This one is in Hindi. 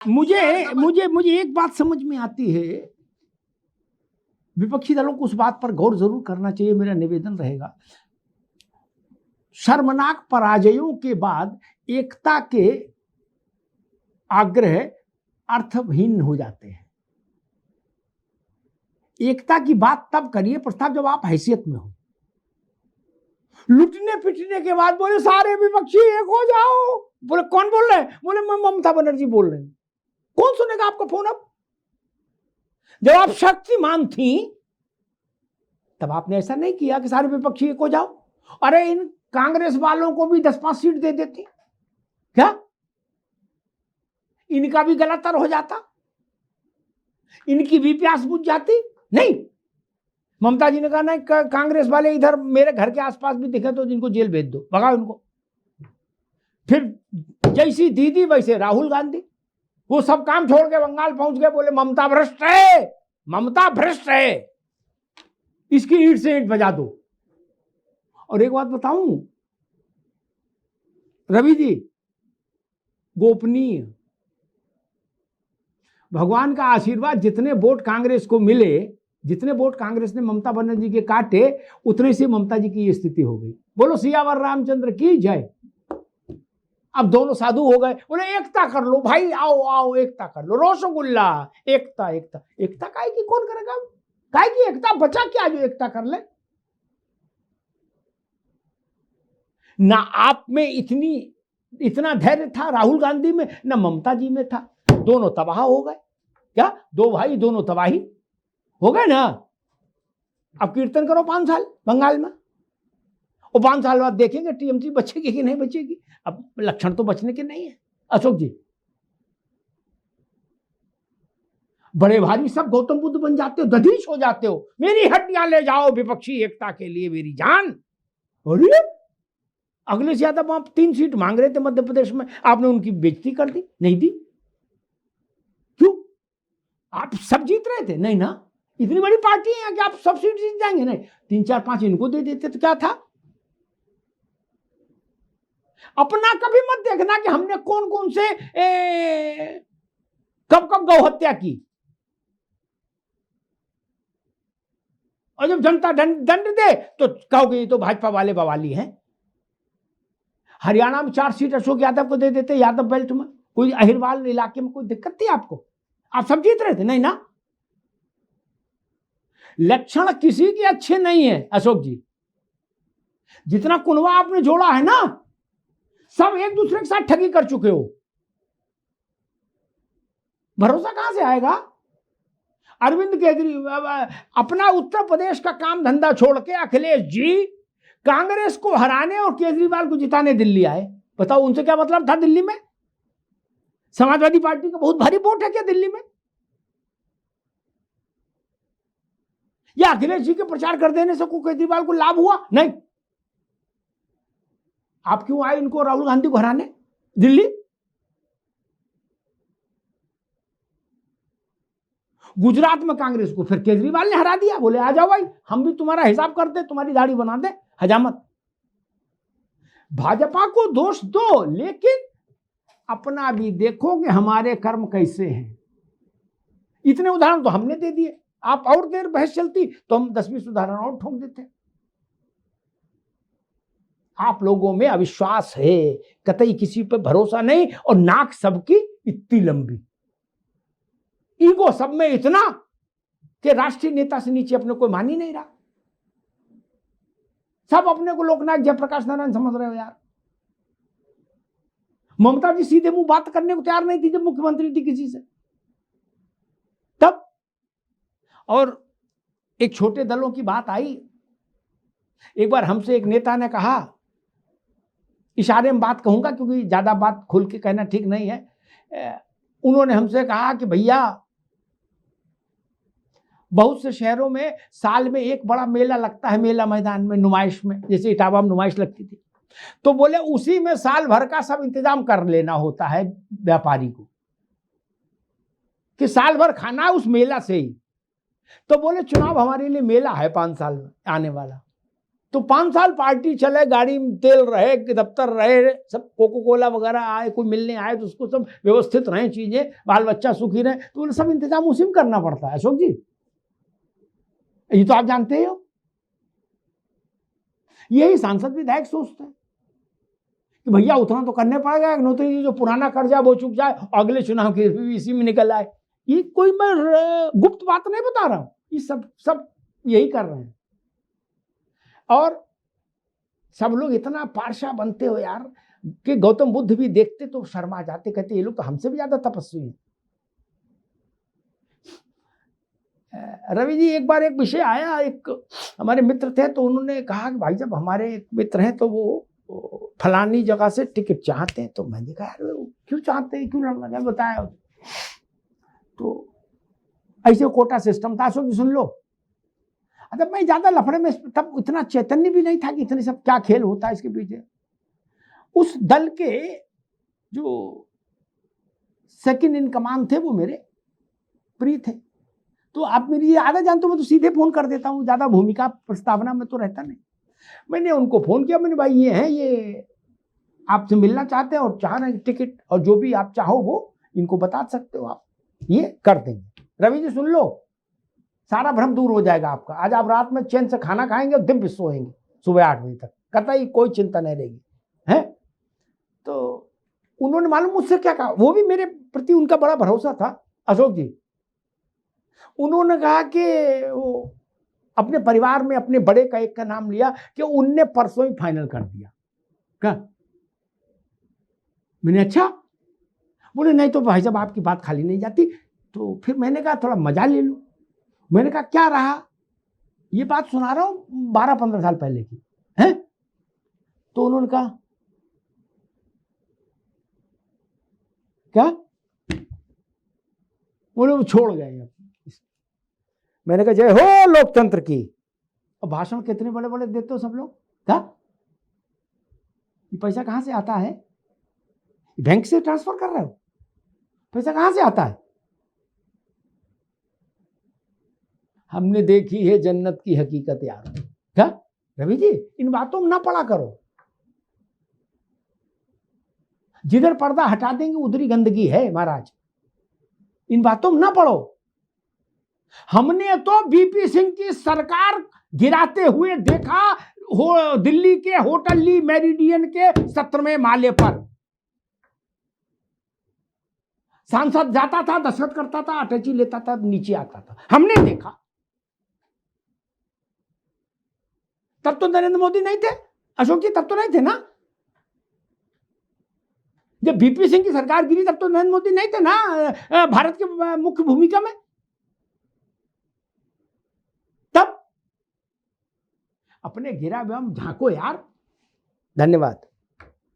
मुझे मुझे मुझे एक बात समझ में आती है, विपक्षी दलों को उस बात पर गौर जरूर करना चाहिए। मेरा निवेदन रहेगा, शर्मनाक पराजयों के बाद एकता के आग्रह अर्थहीन हो जाते हैं। एकता की बात तब करिए प्रस्ताव जब आप हैसियत में हो। लुटने पिटने के बाद बोले सारे विपक्षी एक हो जाओ। बोले कौन बोल रहे हैं? बोले मैं ममता बनर्जी बोल रही हूं। कौन सुनेगा आपका फोन? अब जब आप शक्तिमान थी तब आपने ऐसा नहीं किया कि सारे विपक्षी एक हो जाओ। अरे इन कांग्रेस वालों को भी 10-5 सीट दे देती, क्या इनका भी गलतर हो जाता? इनकी भी प्यास बुझ जाती? नहीं, ममता जी ने कहा नहीं, कांग्रेस वाले इधर मेरे घर के आसपास भी दिखे तो इनको जेल भेज दो, भगाओ इनको। फिर जैसी दीदी वैसे राहुल गांधी, वो सब काम छोड़ के बंगाल पहुंच गए। बोले ममता भ्रष्ट है, ममता भ्रष्ट है, इसकी ईंट से ईंट बजा दो। और एक बात बताऊं रवि जी, गोपनीय भगवान का आशीर्वाद, जितने वोट कांग्रेस को मिले, जितने वोट कांग्रेस ने ममता बनर्जी के काटे, उतने से ममता जी की ये स्थिति हो गई। बोलो सियावर रामचंद्र की जय। अब दोनों साधु हो गए, बोले एकता कर लो भाई, आओ आओ एकता कर लो, रसगुल्ला एकता एकता एकता काय की कौन करेगा? काय की एकता बचा क्या जो एकता कर ले? ना आप में इतना धैर्य था राहुल गांधी में, ना ममता जी में था। दोनों तबाह हो गए। क्या दो भाई दोनों तबाही हो गए ना। अब कीर्तन करो 5 साल बंगाल में, और 5 साल बाद देखेंगे टीएमसी बचेगी कि नहीं बचेगी। अब लक्षण तो बचने के नहीं है। अशोक जी, बड़े भारी सब गौतम बुद्ध बन जाते हो, दधीच हो जाते हो। मेरी हड्डियां ले जाओ विपक्षी एकता के लिए, मेरी जान। अरे अगले से ज्यादा आप 3 सीट मांग रहे थे मध्य प्रदेश में, आपने उनकी बेइज्जती कर दी, नहीं दी। क्यों? आप सब जीत रहे थे? नहीं ना, इतनी बड़ी पार्टी है कि आप सब सीट जीत जाएंगे। नहीं, 3-4-5 इनको दे देते तो क्या था। अपना कभी मत देखना कि हमने कौन कौन से कब कब गौ हत्या की, और जब जनता दंड दे तो कहोगे ये तो भाजपा वाले बवाली हैं। हरियाणा में 4 सीट अशोक यादव को दे देते, यादव बेल्ट में, कोई अहिरवाल इलाके में कोई दिक्कत थी आपको? आप सब जीत रहे थे, नहीं ना। लक्षण किसी के अच्छे नहीं है अशोक जी। जितना कुनवा आपने जोड़ा है ना, सब एक दूसरे के साथ ठगी कर चुके हो। भरोसा कहां से आएगा? अरविंद केजरीवाल अपना उत्तर प्रदेश का काम धंधा छोड़ के अखिलेश जी कांग्रेस को हराने और केजरीवाल को जिताने दिल्ली आए। बताओ उनसे क्या मतलब था दिल्ली में? समाजवादी पार्टी का बहुत भारी वोट है क्या दिल्ली में? या अखिलेश जी के प्रचार कर देने से को केजरीवाल को लाभ हुआ? नहीं। आप क्यों आए इनको, राहुल गांधी को हराने दिल्ली? गुजरात में कांग्रेस को फिर केजरीवाल ने हरा दिया। बोले आ जाओ भाई, हम भी तुम्हारा हिसाब करते, तुम्हारी दाढ़ी बना दे, हजामत। भाजपा को दोष दो, लेकिन अपना भी देखो कि हमारे कर्म कैसे हैं। इतने उदाहरण तो हमने दे दिए। आप और देर बहस चलती तो हम 10-20 उदाहरण और ठोक देते। आप लोगों में अविश्वास है, कतई किसी पे भरोसा नहीं, और नाक सबकी इतनी लंबी, ईगो सब में इतना कि राष्ट्रीय नेता से नीचे अपने कोई मान ही नहीं रहा। सब अपने को लोकनायक जयप्रकाश नारायण समझ रहे हो यार। ममता जी सीधे मुंह बात करने को तैयार नहीं थी जब मुख्यमंत्री थी किसी से, तब। और एक छोटे दलों की बात आई। एक बार हमसे एक नेता ने कहा, इशारे में बात कहूंगा क्योंकि ज्यादा बात खुल के कहना ठीक नहीं है। उन्होंने हमसे कहा कि भैया, बहुत से शहरों में साल में एक बड़ा मेला लगता है, मेला मैदान में, नुमाइश में, जैसे इटावा में नुमाइश लगती थी, तो बोले उसी में साल भर का सब इंतजाम कर लेना होता है व्यापारी को, कि साल भर खाना है उस मेला से ही। तो बोले चुनाव हमारे लिए मेला है 5 साल में आने वाला, तो 5 साल पार्टी चले, गाड़ी में तेल रहे, दफ्तर रहे, सब कोको कोला वगैरह आए, कोई मिलने आए तो उसको सब व्यवस्थित रहे, चीजें, बाल बच्चा सुखी रहे, तो वो सब इंतजाम उसी में करना पड़ता है अशोक जी, ये तो आप जानते हो। यही सांसद विधायक सोचते हैं कि भैया उतना तो करने पड़ेगा, नहीं तो ये जो पुराना कर्जा वो चुक जाए, अगले चुनाव के इसी में निकल आए। ये कोई मैं गुप्त बात नहीं बता रहा हूं, ये सब यही कर रहे हैं। और सब लोग इतना पारसा बनते हो यार कि गौतम बुद्ध भी देखते तो शर्मा जाते, कहते ये लोग तो हमसे भी ज्यादा तपस्वी हैं। रवि जी, एक बार एक विषय आया, एक हमारे मित्र थे तो उन्होंने कहा कि भाई जब हमारे एक मित्र हैं तो वो फलानी जगह से टिकट चाहते हैं, तो मैंने कहा यार क्यों चाहते हैं, क्यों लड़ना, क्या बताया। तो ऐसे कोटा सिस्टम था, अशोक जी सुन लो। अच्छा, मैं ज्यादा लफड़े में तब इतना चैतन्य भी नहीं था कि इतने सब क्या खेल होता है इसके पीछे। उस दल के जो सेकंड इन कमान थे वो मेरे प्रिय थे, तो आप मेरी आदत जानते हो, मैं तो सीधे फोन कर देता हूँ, ज्यादा भूमिका प्रस्तावना में तो रहता नहीं। मैंने उनको फोन किया, मैंने भाई ये है, ये आपसे मिलना चाहते हैं और चाह रहे हैं टिकट, और जो भी आप चाहो वो इनको बता सकते हो, आप ये कर देंगे। रवि जी सुन लो, सारा भ्रम दूर हो जाएगा आपका। आज आप रात में चैन से खाना खाएंगे और दिन भी सोएंगे सुबह 8 बजे तक, कतई कोई चिंता नहीं रहेगी है। तो उन्होंने मालूम मुझसे क्या कहा, वो भी मेरे प्रति उनका बड़ा भरोसा था अशोक जी। उन्होंने कहा कि वो अपने परिवार में अपने बड़े का एक का नाम लिया कि उनने परसों ही फाइनल कर दिया। क्या? मैंने अच्छा, बोले नहीं तो भाई साहब आपकी बात खाली नहीं जाती। तो फिर मैंने कहा थोड़ा मजा ले लूं। मैंने कहा क्या रहा, ये बात सुना रहा हूं 12-15 साल पहले की है। तो उन्होंने कहा क्या, बोले छोड़ गए। मैंने कहा जय हो लोकतंत्र की। और भाषण कितने बड़े बड़े देते हो सब लोग, क्या ये पैसा कहां से आता है, बैंक से ट्रांसफर कर रहे हो, पैसा कहां से आता है। हमने देखी है जन्नत की हकीकत यार। क्या रवि जी, इन बातों में ना पड़ा करो, जिधर पर्दा हटा देंगे उधर ही गंदगी है महाराज, इन बातों में ना पड़ो। हमने तो बीपी सिंह की सरकार गिराते हुए देखा हो, दिल्ली के होटल ली मेरिडियन के 17वें माले पर सांसद जाता था, दस्तखत करता था, अटैची लेता था, नीचे आता था, हमने देखा। तब तो नरेंद्र मोदी नहीं थे अशोक जी, तब तो नहीं थे ना। जब बीपी सिंह की सरकार गिरी तब तो नरेंद्र मोदी नहीं थे ना भारत के मुख्य भूमिका में। तब अपने गिरा हुआ झांको यार। धन्यवाद।